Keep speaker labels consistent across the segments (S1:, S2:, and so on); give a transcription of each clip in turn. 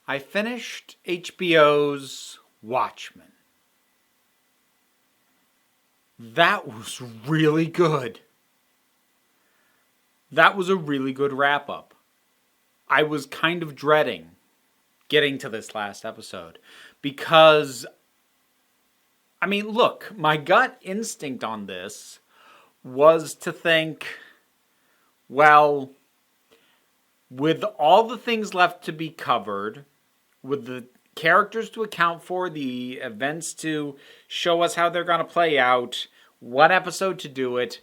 S1: I finished HBO's Watchmen. That was really good. That was a really good wrap-up. I was kind of dreading getting to this last episode because, I mean, look, my gut instinct on this was to think, well, with all the things left to be covered, with the characters to account for, the events to show us how they're going to play out, what episode to do it,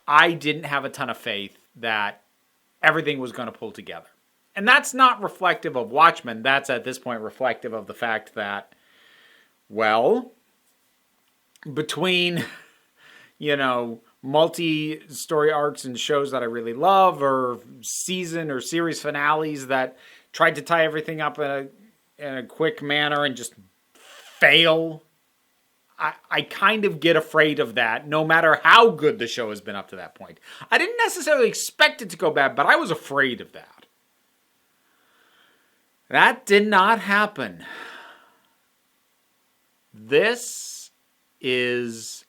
S1: I didn't have a ton of faith that everything was going to pull together. And that's not reflective of Watchmen. That's at this point reflective of the fact that, well, between, multi-story arcs and shows that I really love, or season or series finales that tried to tie everything up in a quick manner and just fail, I kind of get afraid of that, no matter how good the show has been up to that point. I didn't necessarily expect it to go bad, but I was afraid of that. That did not happen. This is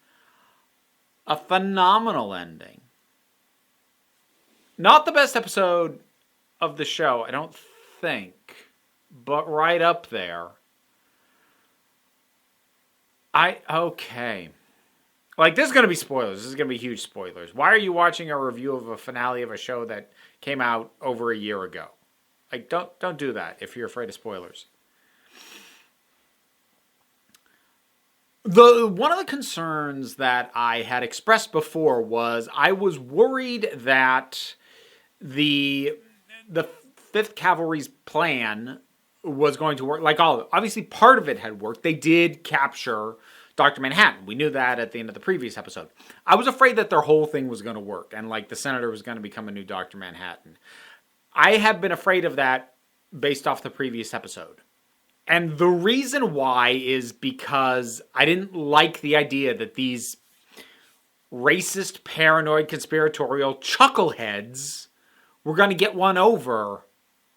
S1: a phenomenal ending. Not the best episode of the show, I don't think, but right up there. Okay. Like, this is going to be spoilers. This is going to be huge spoilers. Why are you watching a review of a finale of a show that came out over a year ago? Like, don't do that if you're afraid of spoilers. One of the concerns that I had expressed before was I was worried that the 5th Cavalry's plan was going to work. Like, obviously part of it had worked. They did capture Dr. Manhattan. We knew that at the end of the previous episode. I was afraid that their whole thing was going to work and, like, the Senator was going to become a new Dr. Manhattan. I have been afraid of that based off the previous episode. And the reason why is because I didn't like the idea that these racist, paranoid, conspiratorial chuckleheads were going to get one over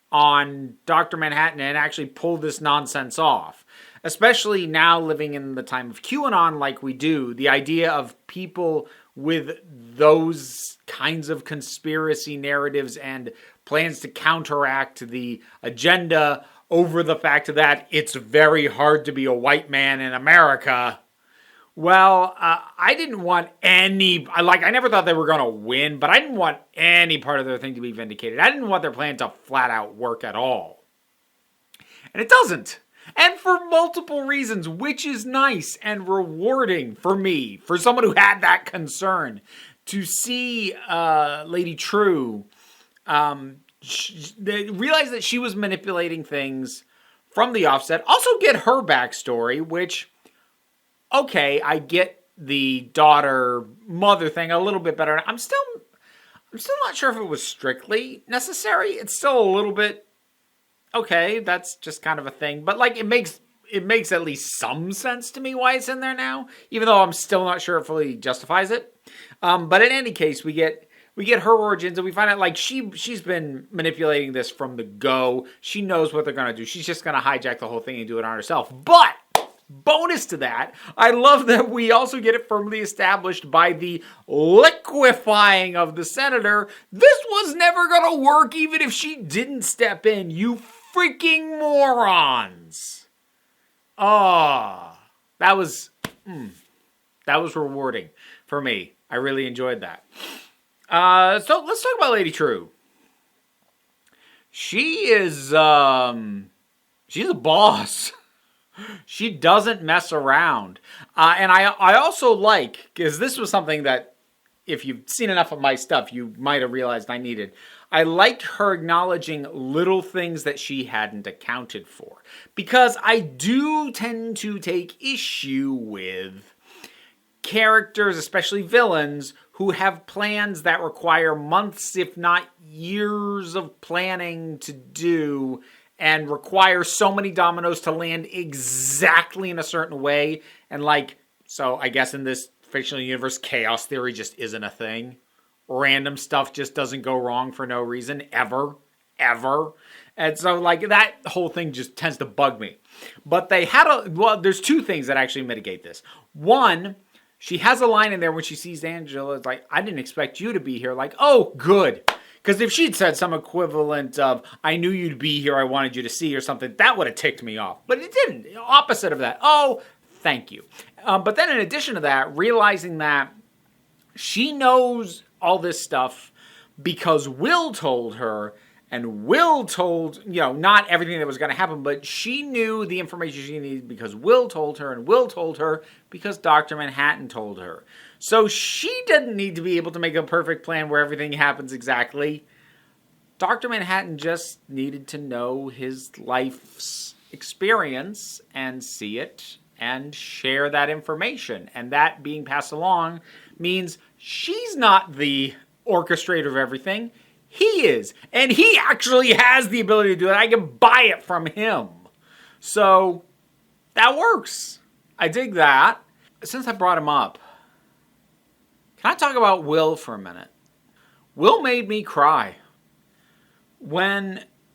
S1: on Dr. Manhattan and actually pull this nonsense off. Especially now living in the time of QAnon like we do, the idea of people with those kinds of conspiracy narratives and plans to counteract the agenda over the fact that it's very hard to be a white man in America. Well, I didn't want I never thought they were going to win, but I didn't want any part of their thing to be vindicated. I didn't want their plan to flat out work at all. And it doesn't. And for multiple reasons, which is nice and rewarding for me, for someone who had that concern, to see Lady True realize that she was manipulating things from the offset. Also get her backstory, which, okay, I get the daughter-mother thing a little bit better. I'm still not sure if it was strictly necessary. It's still a little bit, okay, that's just kind of a thing. But, like, it makes at least some sense to me why it's in there now, even though I'm still not sure it fully justifies it. But in any case, we get her origins, and we find out, like, she's been manipulating this from the go. She knows what they're going to do. She's just going to hijack the whole thing and do it on herself. But bonus to that, I love that we also get it firmly established by the liquefying of the Senator. This was never going to work even if she didn't step in, you freaking morons. That was rewarding for me. I really enjoyed that. So let's talk about Lady True. She is, she's a boss. She doesn't mess around. And I also like, because this was something that, if you've seen enough of my stuff, you might have realized I needed. I liked her acknowledging little things that she hadn't accounted for. Because I do tend to take issue with characters, especially villains, who have plans that require months, if not years, of planning to do, and require so many dominoes to land exactly in a certain way. And, like, so I guess in this fictional universe, chaos theory just isn't a thing. Random stuff just doesn't go wrong for no reason, ever. And so, like, that whole thing just tends to bug me. But there's two things that actually mitigate this. One, she has a line in there when she sees Angela. It's like, I didn't expect you to be here. Like, oh, good. Because if she'd said some equivalent of, I knew you'd be here, I wanted you to see, or something, that would have ticked me off. But it didn't. Opposite of that. Oh, thank you. But then in addition to that, realizing that she knows all this stuff because Will told her, and Will told, not everything that was going to happen, but she knew the information she needed because Will told her, and Will told her because Dr. Manhattan told her. So she didn't need to be able to make a perfect plan where everything happens exactly. Dr. Manhattan just needed to know his life's experience and see it and share that information. And that being passed along means she's not the orchestrator of everything. He is. And he actually has the ability to do it. I can buy it from him. So that works. I dig that. Since I brought him up, can I talk about Will for a minute? Will made me cry.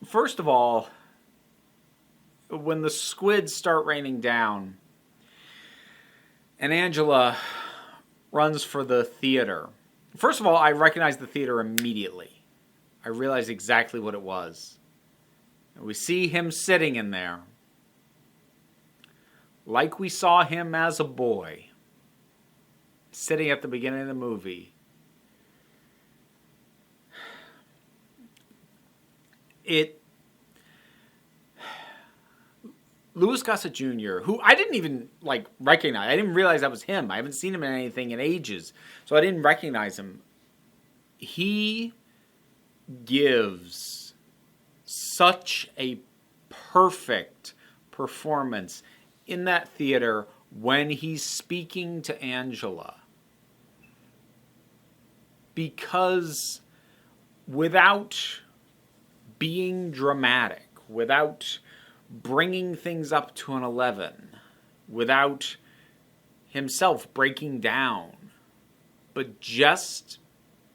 S1: First of all, when the squids start raining down and Angela runs for the theater. First of all, I recognized the theater immediately. I realized exactly what it was. We see him sitting in there like we saw him as a boy, sitting at the beginning of the movie. Louis Gossett Jr., who I didn't even recognize. I didn't realize that was him. I haven't seen him in anything in ages, so I didn't recognize him. He gives such a perfect performance in that theater when he's speaking to Angela. Because without being dramatic, without bringing things up to an 11, without himself breaking down, but just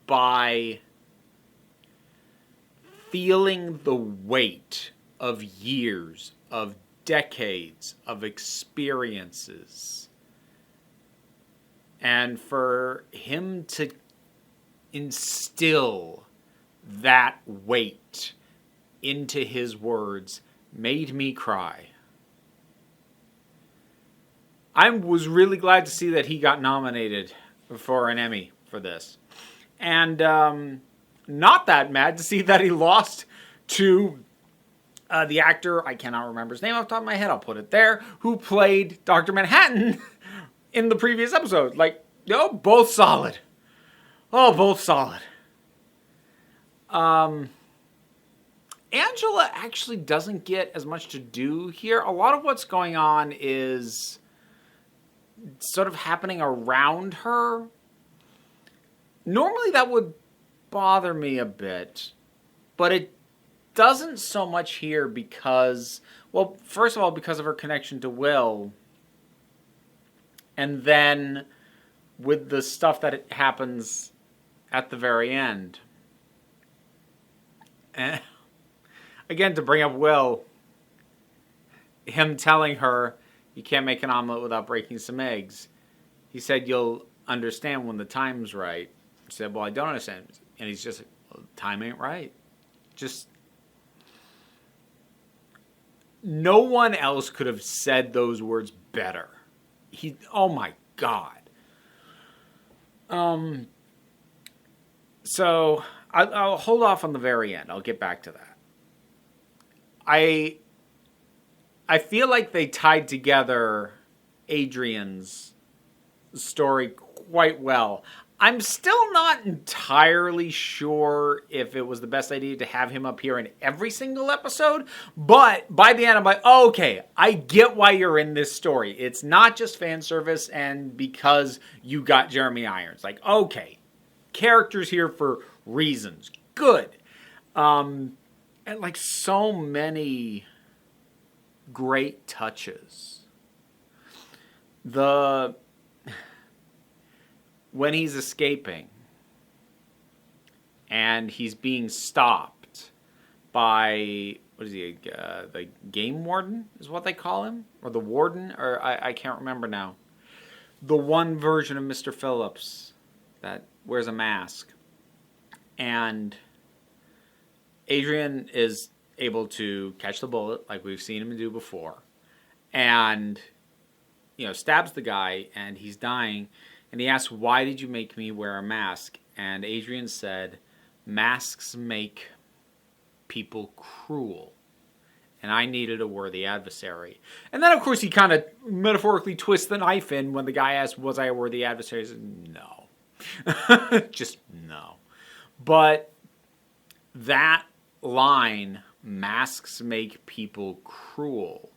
S1: by feeling the weight of years, of decades, of experiences, and for him to instill that weight into his words made me cry. I was really glad to see that he got nominated for an Emmy for this. And not that mad to see that he lost to the actor, I cannot remember his name off the top of my head, I'll put it there, who played Dr. Manhattan in the previous episode. Both solid. Oh, both solid. Angela actually doesn't get as much to do here. A lot of what's going on is sort of happening around her. Normally that would bother me a bit, but it doesn't so much here because, well, first of all, because of her connection to Will, and then with the stuff that happens at the very end. And again, to bring up Will, him telling her, you can't make an omelet without breaking some eggs. He said, you'll understand when the time's right. He said, well, I don't understand. And he's just like, well, time ain't right. Just, no one else could have said those words better. Oh my God. So, I'll hold off on the very end. I'll get back to that. I feel like they tied together Adrian's story quite well. I'm still not entirely sure if it was the best idea to have him up here in every single episode, but by the end I'm like, oh, okay, I get why you're in this story. It's not just fan service and because you got Jeremy Irons. Okay, characters here for reasons. Good. And so many great touches. When he's escaping and he's being stopped by what is he? The game warden is what they call him, or the warden, or I can't remember now. The one version of Mr. Phillips that wears a mask, and Adrian is able to catch the bullet like we've seen him do before, and stabs the guy, and he's dying, and he asks, "Why did you make me wear a mask?" And Adrian said, "Masks make people cruel, and I needed a worthy adversary." And then, of course, he kind of metaphorically twists the knife in when the guy asks, "Was I a worthy adversary?" He said, "No." Just no. But that line, "Masks make people cruel,"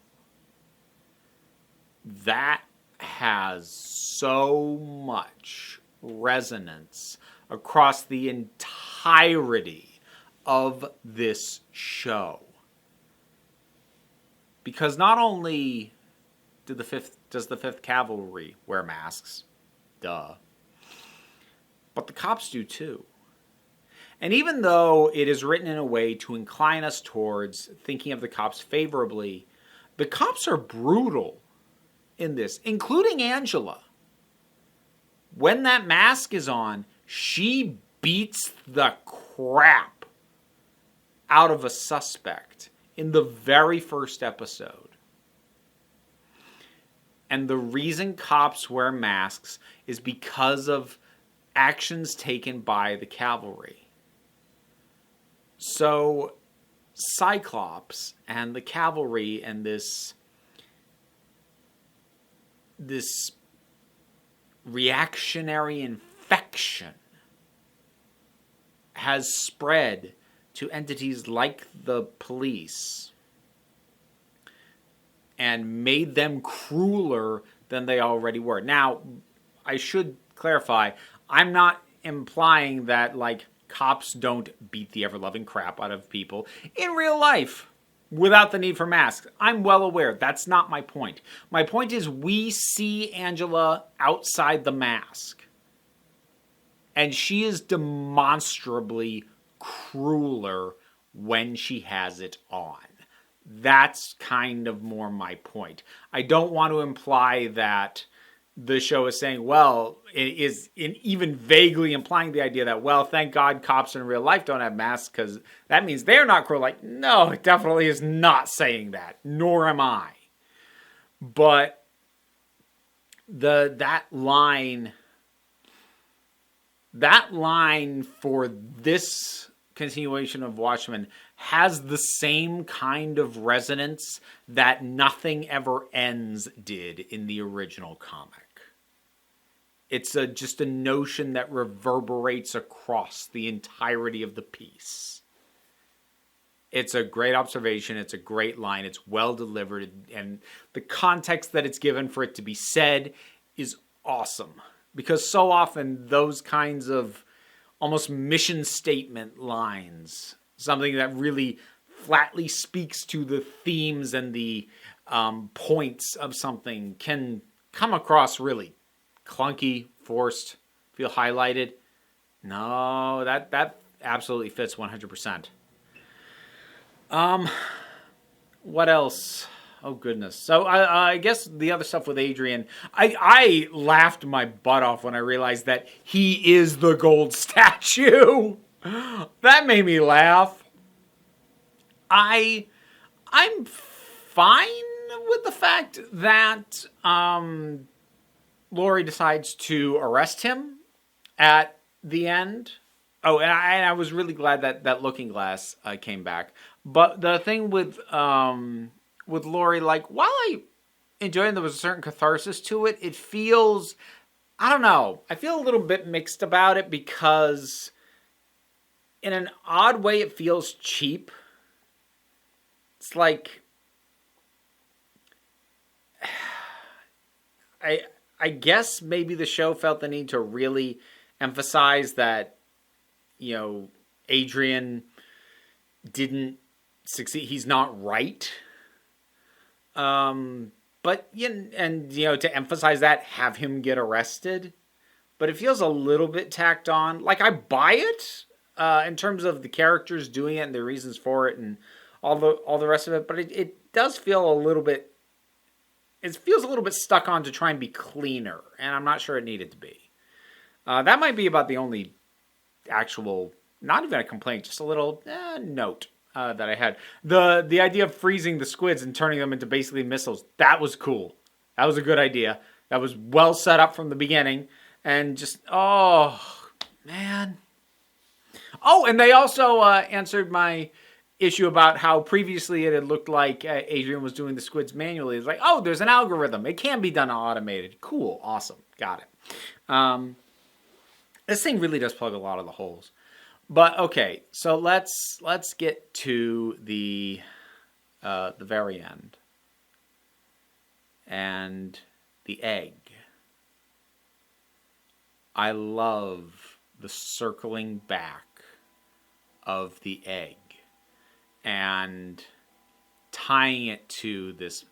S1: that has so much resonance across the entirety of this show. Because not only does the 5th Cavalry wear masks, duh, but the cops do too. And even though it is written in a way to incline us towards thinking of the cops favorably, the cops are brutal in this, including Angela. When that mask is on, she beats the crap out of a suspect in the very first episode. And the reason cops wear masks is because of actions taken by the cavalry. So Cyclops and the cavalry and this reactionary infection has spread to entities like the police and made them crueler than they already were. Now, I should clarify, I'm not implying that, cops don't beat the ever-loving crap out of people in real life without the need for masks. I'm well aware. That's not my point. My point is we see Angela outside the mask, and she is demonstrably crueler when she has it on. That's kind of more my point. I don't want to imply that the show is saying, well, it is even vaguely implying the idea that, well, thank God cops in real life don't have masks because that means they're not cruel. No, it definitely is not saying that, nor am I. But that line for this continuation of Watchmen has the same kind of resonance that Nothing Ever Ends did in the original comic. It's just a notion that reverberates across the entirety of the piece. It's a great observation. It's a great line. It's well delivered. And the context that it's given for it to be said is awesome. Because so often those kinds of almost mission statement lines, something that really flatly speaks to the themes and the points of something, can come across really clunky, forced, feel highlighted. No, that absolutely fits 100%. What else? Oh, goodness. So I guess the other stuff with Adrian, I laughed my butt off when I realized that he is the gold statue. That made me laugh. I'm fine with the fact that Laurie decides to arrest him at the end. Oh, and I was really glad that Looking Glass came back. But the thing with Laurie, while I enjoyed it, there was a certain catharsis to it. It feels, I don't know, I feel a little bit mixed about it because in an odd way it feels cheap. It's I guess maybe the show felt the need to really emphasize that, Adrian didn't succeed. He's not right. But, to emphasize that, have him get arrested. But it feels a little bit tacked on. I buy it in terms of the characters doing it and the reasons for it and all the rest of it, but it does feel a little bit. It feels a little bit stuck on to try and be cleaner, and I'm not sure it needed to be. That might be about the only actual, not even a complaint, just a little note that I had. The idea of freezing the squids and turning them into basically missiles, that was cool. That was a good idea. That was well set up from the beginning, and just, oh, man. Oh, and they also answered my issue about how previously it had looked like Adrian was doing the squids manually. It's like, oh, there's an algorithm. It can be done automated. Cool. Awesome. Got it. This thing really does plug a lot of the holes. But okay, so let's get to the very end. And the egg. I love the circling back of the egg and tying it to this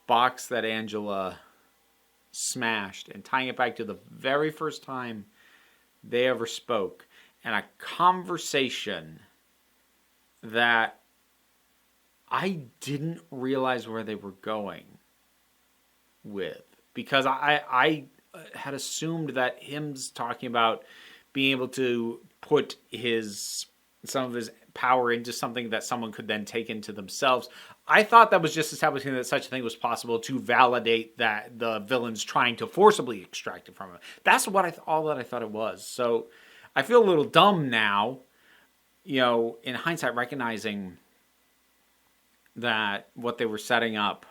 S1: box that Angela smashed and tying it back to the very first time they ever spoke, and a conversation that I didn't realize where they were going with, because I had assumed that him's talking about being able to put some of his power into something that someone could then take into themselves. I thought that was just establishing that such a thing was possible to validate that the villain's trying to forcibly extract it from him. That's what all that I thought it was. So I feel a little dumb now, in hindsight, recognizing that what they were setting up.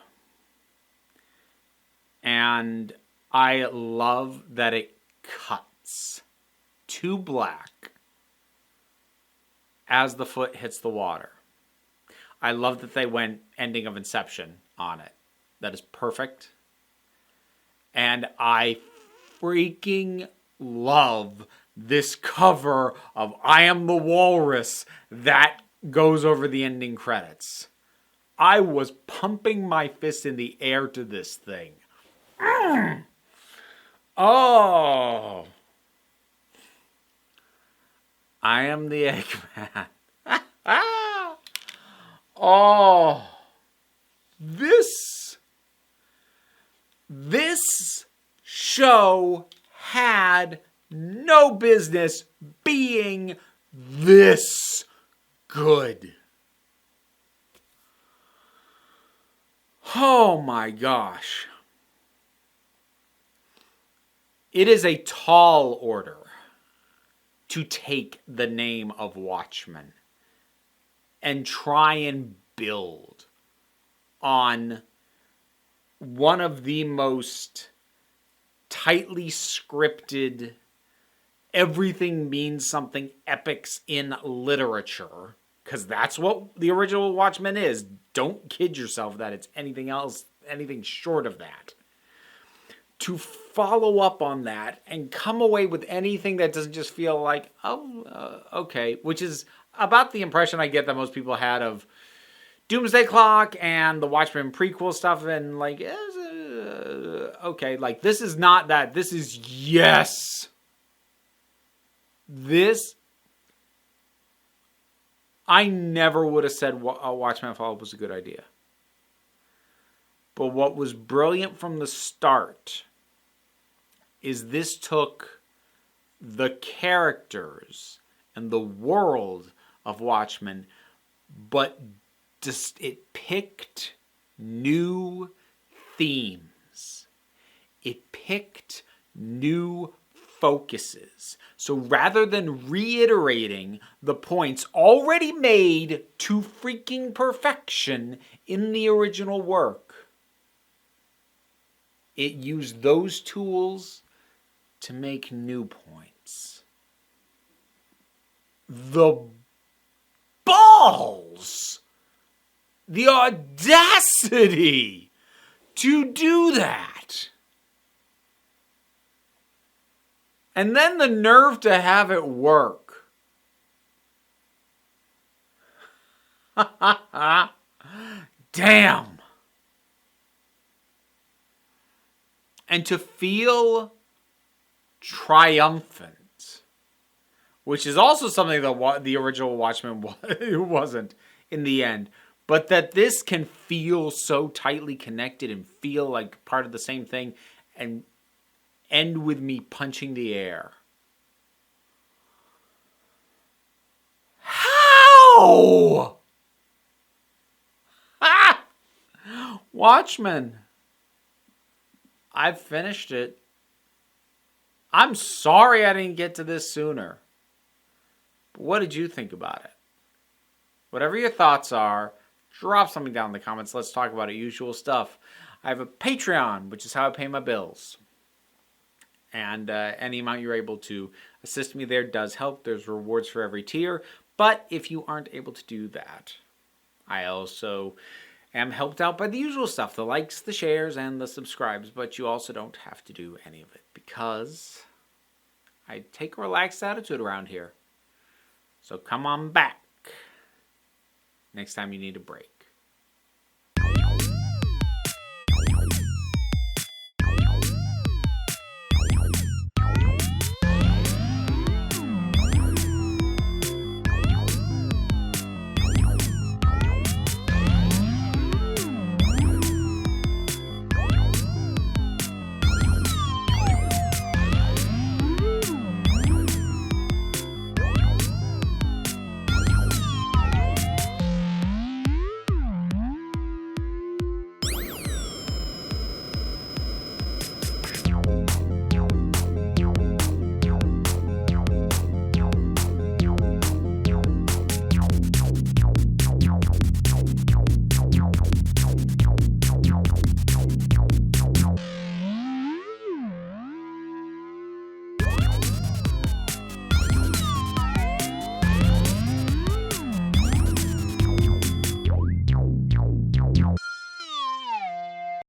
S1: And I love that it cuts to black as the foot hits the water. I love that they went ending of Inception on it. That is perfect. And I freaking love this cover of I Am the Walrus that goes over the ending credits. I was pumping my fist in the air to this thing. Oh. I am the Eggman. Oh. This show had no business being this good. Oh my gosh. It is a tall order to take the name of Watchmen and try and build on one of the most tightly scripted, everything means something epics in literature, because that's what the original Watchmen is. Don't kid yourself that it's anything else, anything short of that. To follow up on that and come away with anything that doesn't just feel like, okay, which is about the impression I get that most people had of Doomsday Clock and the Watchmen prequel stuff, and like, okay, like this is not that. This is, yes. This, I never would have said Watchmen follow-up was a good idea. But what was brilliant from the start is this took the characters and the world of Watchmen, but just it picked new themes. It picked new focuses. So rather than reiterating the points already made to freaking perfection in the original work, it used those tools to make new points. The balls! The audacity to do that! And then the nerve to have it work. Damn! And to feel triumphant, which is also something that the original Watchmen wasn't in the end. but that this can feel so tightly connected and feel like part of the same thing and end with me punching the air. How? Ah! Watchmen. I've finished it. I'm sorry I didn't get to this sooner. But what did you think about it? Whatever your thoughts are, drop something down in the comments. Let's talk about it. Usual stuff. I have a Patreon, which is how I pay my bills. And any amount you're able to assist me there does help. There's rewards for every tier. But if you aren't able to do that, I also am helped out by the usual stuff. The likes, the shares, and the subscribes. But you also don't have to do any of it because I take a relaxed attitude around here. So come on back next time you need a break.